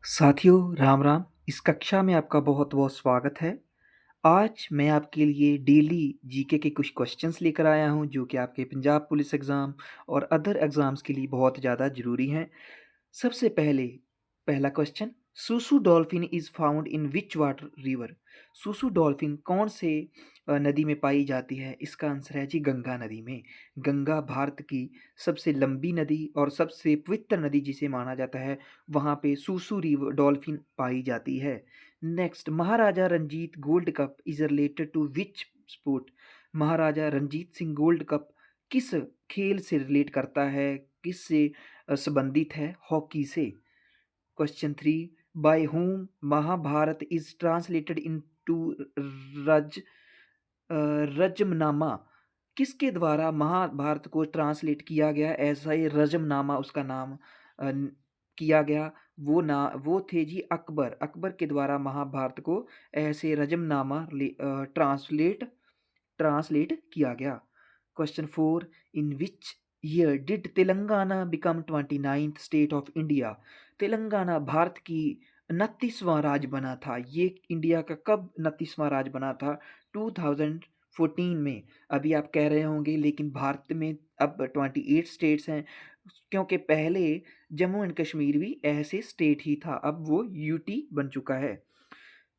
साथियों राम राम। इस कक्षा में आपका बहुत बहुत स्वागत है। आज मैं आपके लिए डेली जीके के कुछ क्वेश्चंस लेकर आया हूं जो कि आपके पंजाब पुलिस एग्ज़ाम और अदर एग्ज़ाम्स के लिए बहुत ज़्यादा ज़रूरी हैं। सबसे पहले पहला question, susu dolphin is found in which water river. Susu dolphin कौन से नदी में पाई जाती है? इसका आंसर है जी गंगा नदी में। गंगा भारत की सबसे लंबी नदी और सबसे पवित्र नदी जिसे माना जाता है, वहाँ पे सूसू रिवर डॉल्फिन पाई जाती है। Next, Maharaja Ranjit gold cup is related to which sport. Maharaja Ranjit Singh gold cup किस खेल से रिलेट करता है, किससे संबंधित है? हॉकी से। Question three, by whom Mahabharata is translated into रज रजमनामा। किसके द्वारा महाभारत को ट्रांसलेट किया गया? ऐसा ही रजमनामा उसका नाम किया गया। वो थे जी अकबर। अकबर के द्वारा महाभारत को ऐसे रजमनामा ट्रांसलेट ट्रांसलेट किया गया। Question four, in which year did Telangana become 29th state of India. Telangana Bharat की 29वां राज्य बना था। ये इंडिया का कब 29वां राज्य बना था? 2014 में। अभी आप कह रहे होंगे लेकिन भारत में अब 28 स्टेट्स हैं, क्योंकि पहले जम्मू एंड कश्मीर भी ऐसे स्टेट ही था, अब वो यूटी बन चुका है।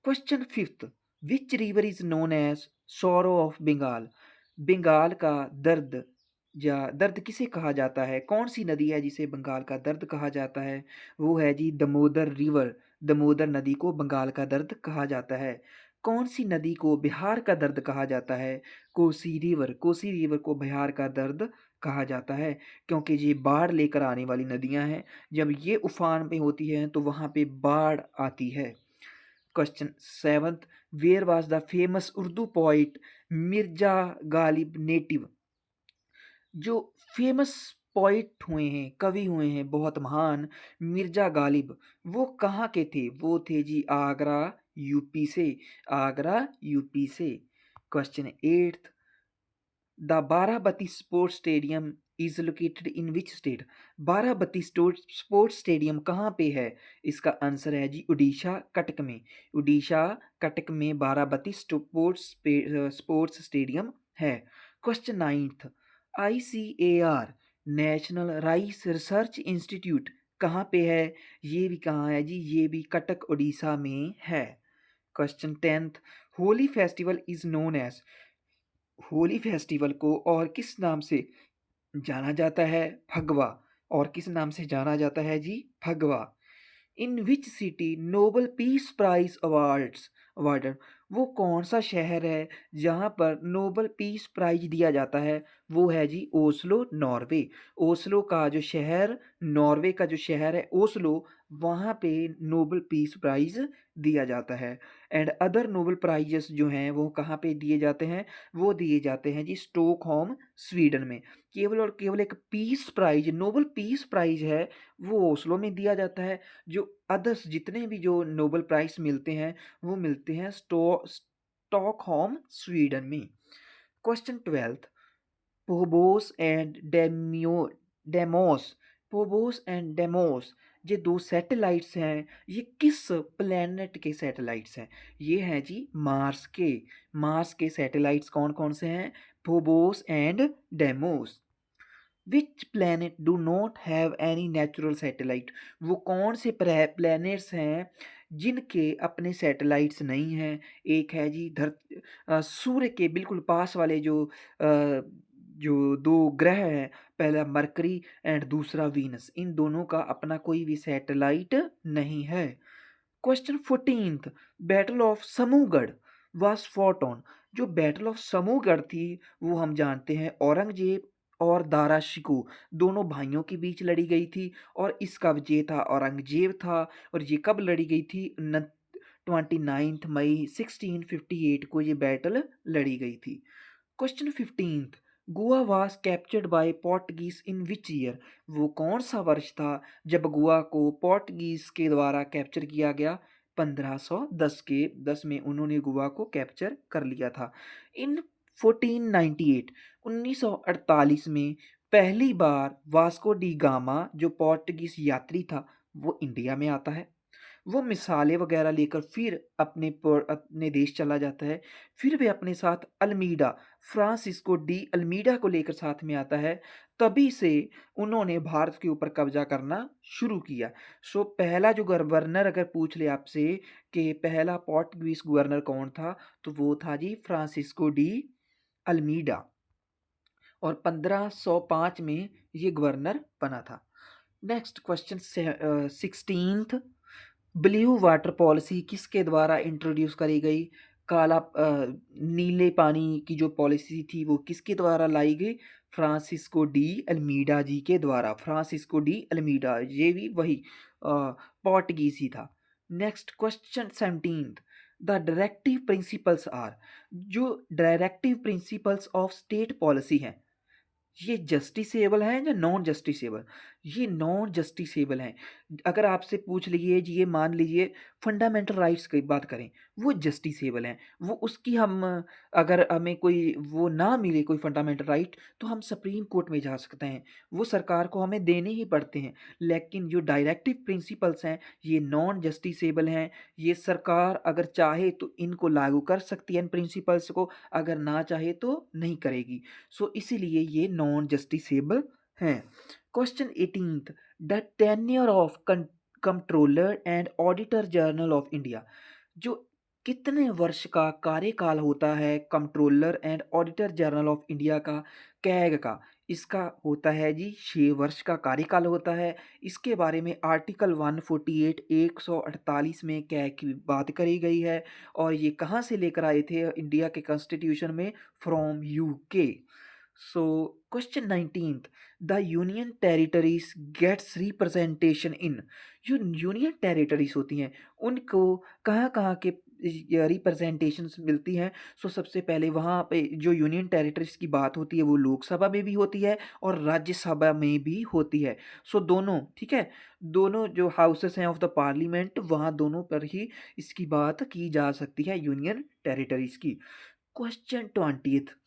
Question fifth, which river is known as sorrow of Bengal. Bengal का दर्द या दर्द किसे कहा जाता है? कौन सी नदी है जिसे बंगाल का दर्द कहा जाता है? वो है जी दमोदर रिवर। दमोदर नदी को बंगाल का दर्द कहा जाता है। कौन सी नदी को बिहार का दर्द कहा जाता है? कोसी रिवर। कोसी रिवर को बिहार का दर्द कहा जाता है, क्योंकि ये बाढ़ लेकर आने वाली नदियां हैं। जब ये उफान पे होती हैं तो वहाँ पे बाढ़ आती है। Question seventh, where was the famous Urdu poet Mirza Ghalib native. जो फेमस पोइट हुए हैं, कवि हुए हैं बहुत महान, मिर्जा गालिब, वो कहाँ के थे? वो थे जी आगरा यूपी से। आगरा यूपी से। Question eighth, the Barabati sports stadium is located in which state. Barabati sports stadium कहाँ पे है? इसका आंसर है जी उड़ीसा कटक में। उड़ीसा कटक में बाराबती स्पोर्ट्स स्टेडियम है। Question ninth, ICAR national rice research institute कहाँ पे है? ये भी कहाँ है जी? ये भी कटक उड़ीसा में है। Question tenth, Holi festival is known as. Holi festival को और किस नाम से जाना जाता है? फगवा। और किस नाम से जाना जाता है जी? फगवा। In which city Nobel peace prize awards awarded. वो कौन सा शहर है जहाँ पर नोबल पीस प्राइज दिया जाता है? वो है जी ओस्लो, नॉर्वे। ओस्लो का जो शहर, नॉर्वे का जो शहर है ओस्लो, वहाँ पे नोबल पीस प्राइज दिया जाता है। एंड अदर नोबल प्राइजेस जो हैं वो कहाँ पे दिए जाते हैं? वो दिए जाते हैं जी स्टॉकहोम, स्वीडन में। केवल और केवल एक peace prize, Nobel peace prize है, वो ओस्लो में दिया जाता है। जो अदर्स जितने भी जो नोबेल प्राइज मिलते हैं वो मिलते हैं स्टॉकहोम, स्वीडन में। Question twelfth, Phobos and Deimos. Phobos and Deimos, ये दो सैटेलाइट्स हैं, ये किस प्लेनेट के सैटेलाइट्स हैं? ये हैं जी मार्स के। मार्स के सैटेलाइट्स कौन कौन से हैं? Phobos and demos. Which planet do not have any natural satellite. वो कौन से प्लैनेट्स हैं जिनके अपने सैटेलाइट्स नहीं हैं? एक है जी सूर्य के बिल्कुल पास वाले जो दो ग्रह हैं, पहला मरकरी एंड दूसरा वीनस, इन दोनों का अपना कोई भी सैटेलाइट नहीं है। Question 14th, battle of Samugarh was fought on. जो बैटल ऑफ समूहगढ़ थी वो हम जानते हैं औरंगजेब और दारा शिकोह दोनों भाइयों के बीच लड़ी गई थी, और इसका विजेता औरंगजेब था। और ये कब लड़ी गई थी? 29 मई 1658 को ये बैटल लड़ी गई थी। Question 15th, Goa was captured by Portuguese in which year. वो कौन सा वर्ष था जब गोवा को पोर्टुगीज के द्वारा कैप्चर किया गया? 1510 में उन्होंने गोवा को कैप्चर कर लिया था। इन 1498 1948 में पहली बार वास्को डी गामा जो पोर्टुगीज यात्री था वो इंडिया में आता है। वो मिसालें वगैरह लेकर फिर अपने देश चला जाता है। फिर वे अपने साथ अल्मीडा, फ्रांसिस्को डी अल्मीडा को लेकर साथ में आता है। तभी से उन्होंने भारत के ऊपर कब्ज़ा करना शुरू किया। सो पहला जो गवर्नर अगर पूछ ले आपसे कि पहला पोर्तुगीज़ गवर्नर कौन था? तो वो था जी फ्रांसिस्को डी अल्मीडा और 1505 में ये गवर्नर बना था। Next question 16th blue water policy किसके द्वारा इंट्रोड्यूस करी गई? नीले पानी की जो पॉलिसी थी वो किसके द्वारा लाई गई? फ्रांसिस्को डी अल्मीडा जी के द्वारा। फ्रांसिस्को डी अल्मीडा ये भी वही पोर्टुगीज ही था। Next question 17th the directive principles are, जो directive principles of state policy हैं ये जस्टिसेबल हैं या नॉन जस्टिसेबल? ये नॉन जस्टिसेबल हैं। अगर आपसे पूछ लीजिए जी ये मान लीजिए फंडामेंटल राइट्स की बात करें, वो जस्टिसेबल हैं। वो उसकी हम अगर हमें कोई वो ना मिले कोई फंडामेंटल राइट तो हम सुप्रीम कोर्ट में जा सकते हैं। वो सरकार को हमें देने ही पड़ते हैं। लेकिन जो डायरेक्टिव प्रिंसिपल्स हैं ये नॉन जस्टिसेबल हैं। ये सरकार अगर चाहे तो इनको लागू कर सकती है इन प्रिंसिपल्स को, अगर ना चाहे तो नहीं करेगी। सो इसीलिए ये नॉन जस्टिसेबल हैं। Question 18th the tenure of controller and auditor general of India, जो कितने वर्ष का कार्यकाल होता है controller and auditor general of India का, कैग का? इसका होता है जी 6 वर्ष का कार्यकाल होता है। इसके बारे में आर्टिकल 148 148 में कैग की बात करी गई है। और ये कहाँ से लेकर आए थे इंडिया के कॉन्स्टिट्यूशन में? From UK. So question 19th the union territories gets representation in, जो यूनियन टेरिटरीज होती हैं उनको कहाँ कहाँ के रिप्रेजेंटेशंस मिलती हैं? सो सबसे पहले वहाँ पे जो यूनियन टेरिटरीज की बात होती है वो लोकसभा में भी होती है और राज्यसभा में भी होती है। सो दोनों ठीक है, दोनों जो हाउसेस हैं ऑफ द पार्लियामेंट वहाँ दोनों पर ही इसकी बात की जा सकती है यूनियन टेरिटरीज की। Question 20th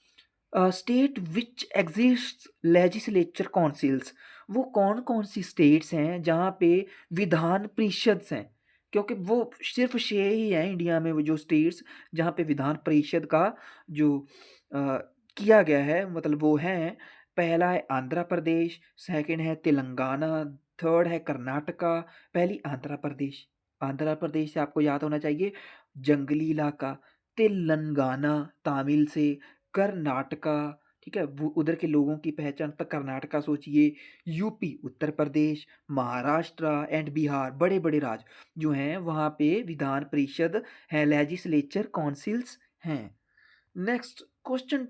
state which exist legislature councils, वो कौन कौन सी स्टेट्स हैं जहाँ पे विधान परिषद हैं? क्योंकि वो सिर्फ 6 ही हैं इंडिया में वो जो स्टेट्स जहाँ पे विधान परिषद का जो किया गया है, मतलब वो हैं, पहला है आंध्र प्रदेश, सेकंड है तेलंगाना, थर्ड है कर्नाटका। पहली आंध्र प्रदेश से आपको याद होना चाहिए जंगली इलाका, तेलंगाना तामिल से, कर्नाटका ठीक है वो उधर के लोगों की पहचान तक कर्नाटका सोचिए, यूपी उत्तर प्रदेश, महाराष्ट्र एंड बिहार बड़े बड़े राज्य जो हैं वहाँ पे विधान परिषद है, लेजिस्लेचर काउंसिल्स हैं। Next question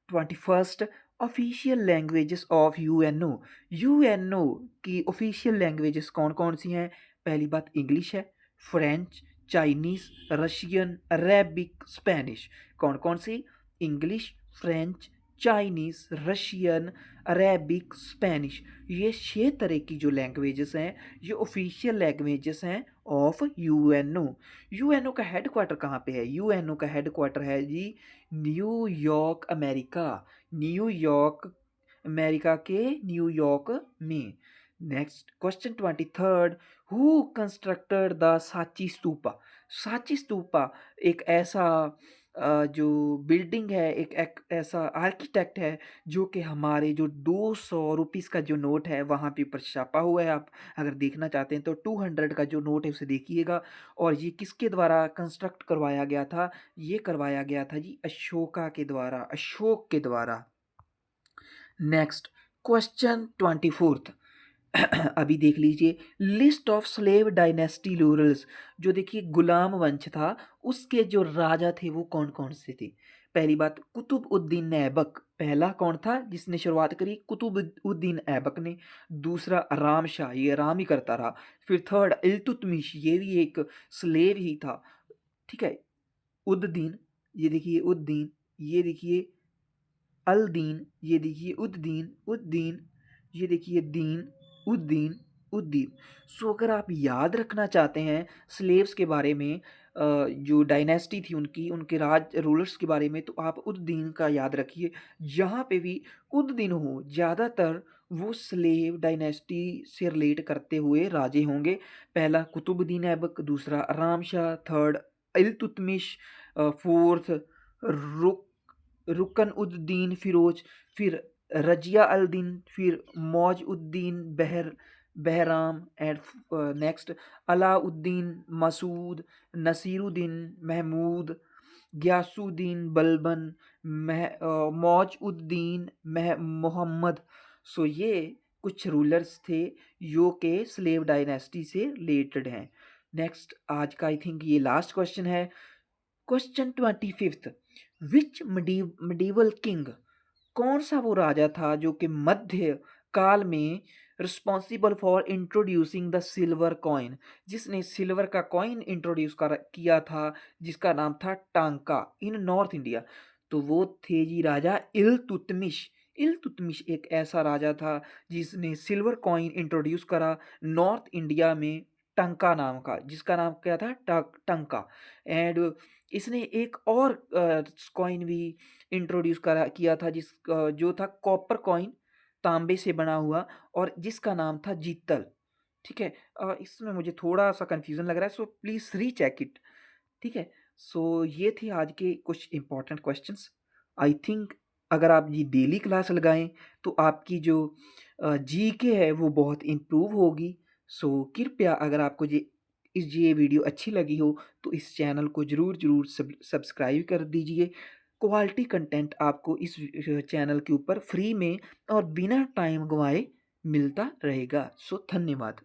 21st official languages of UNO, UNO की ऑफिशियल लैंग्वेजेस कौन कौन सी हैं? पहली बात इंग्लिश है, French, Chinese, Russian, Arabic, Spanish. कौन कौन सी? English, French, Chinese, Russian, Arabic, Spanish. ये 6 तरह की जो लैंग्वेजेस हैं ये ऑफिशियल लैंग्वेजेस हैं ऑफ यूएनओ। यूएनओ का हेडक्वार्टर कहाँ पे है? यूएनओ का हेडक्वार्टर है जी न्यूयॉर्क अमेरिका, न्यूयॉर्क अमेरिका के न्यूयॉर्क में। Next question 23rd who constructed the Sanchi stupa, Sanchi stupa एक ऐसा जो बिल्डिंग है, एक ऐसा आर्किटेक्ट है जो कि हमारे जो 200 रुपीज़ का जो नोट है वहाँ पे ऊपर छापा हुआ है। आप अगर देखना चाहते हैं तो 200 का जो नोट है उसे देखिएगा। और ये किसके द्वारा कंस्ट्रक्ट करवाया गया था? ये करवाया गया था जी अशोका के द्वारा, अशोक के द्वारा। नेक्स्ट क्वेश्चन 24th अभी देख लीजिए list of slave dynasty rulers, जो देखिए गुलाम वंश था उसके जो राजा थे वो कौन कौन से थे? पहली बात कुतुब उद्दीन ऐबक, पहला कौन था जिसने शुरुआत करी? कुतुब उद्दीन ऐबक ने। दूसरा राम शाह, ये राम ही करता रहा। फिर थर्ड इल्तुतमिश, ये भी एक स्लेव ही था ठीक है। उद्दीन, ये देखिए उद्दीन, ये देखिए अल-दीन, ये देखिए उद्दीन, उद्दीन, ये देखिए दीन, उद्दीन, उद्दीन। सो अगर आप याद रखना चाहते हैं स्लेव्स के बारे में जो डायनेस्टी थी उनकी, उनके राज रूलर्स के बारे में तो आप उद्दीन का याद रखिए। यहाँ पे भी उद्दीन हो ज़्यादातर वो स्लेव डायनेस्टी से रिलेट करते हुए राजे होंगे। पहला कुतुबुद्दीन ऐबक, दूसरा आराम शाह, थर्ड इल्तुतमिश, फोर्थ रुक रुकन-उद-दीन फ़िरोज़, फिर रज़िया अल-दीन, फिर मौज-उद-दीन बहराम एंड नेक्स्ट अलाउद्दीन मसूद, नसीरुद्दीन महमूद, गियासुद्दीन बलबन, मौज-उद-दीन मोहम्मद। सो ये कुछ रूलर्स थे जो के स्लेव डायनेस्टी से रिलेटेड हैं। नेक्स्ट आज का आई थिंक ये लास्ट क्वेश्चन है। क्वेश्चन 25th, विच medieval किंग, कौन सा वो राजा था जो कि मध्य काल में responsible for introducing the silver coin, जिसने सिल्वर का कॉइन इंट्रोड्यूस किया था, जिसका नाम था टांका इन नॉर्थ इंडिया। तो वो थे जी राजा इल्तुतमिश। इल्तुतमिश एक ऐसा राजा था जिसने सिल्वर कॉइन इंट्रोड्यूस करा नॉर्थ इंडिया में, टंका नाम का, जिसका नाम क्या था, टंका। एंड इसने एक और कॉइन भी इंट्रोड्यूस करा किया था जो था कॉपर कॉइन, तांबे से बना हुआ, और जिसका नाम था जीतल। ठीक है, इसमें मुझे थोड़ा सा कंफ्यूजन लग रहा है, सो प्लीज़ रीचेक इट। ठीक है, सो ये थे आज के कुछ इंपॉर्टेंट क्वेश्चंस। आई थिंक अगर आप ये डेली क्लास लगाएं तो आपकी जो जीके है वो बहुत इम्प्रूव होगी। सो कृपया अगर आपको ये वीडियो अच्छी लगी हो तो इस चैनल को ज़रूर ज़रूर सब्सक्राइब कर दीजिए। क्वालिटी कंटेंट आपको इस चैनल के ऊपर फ्री में और बिना टाइम गंवाए मिलता रहेगा। सो धन्यवाद।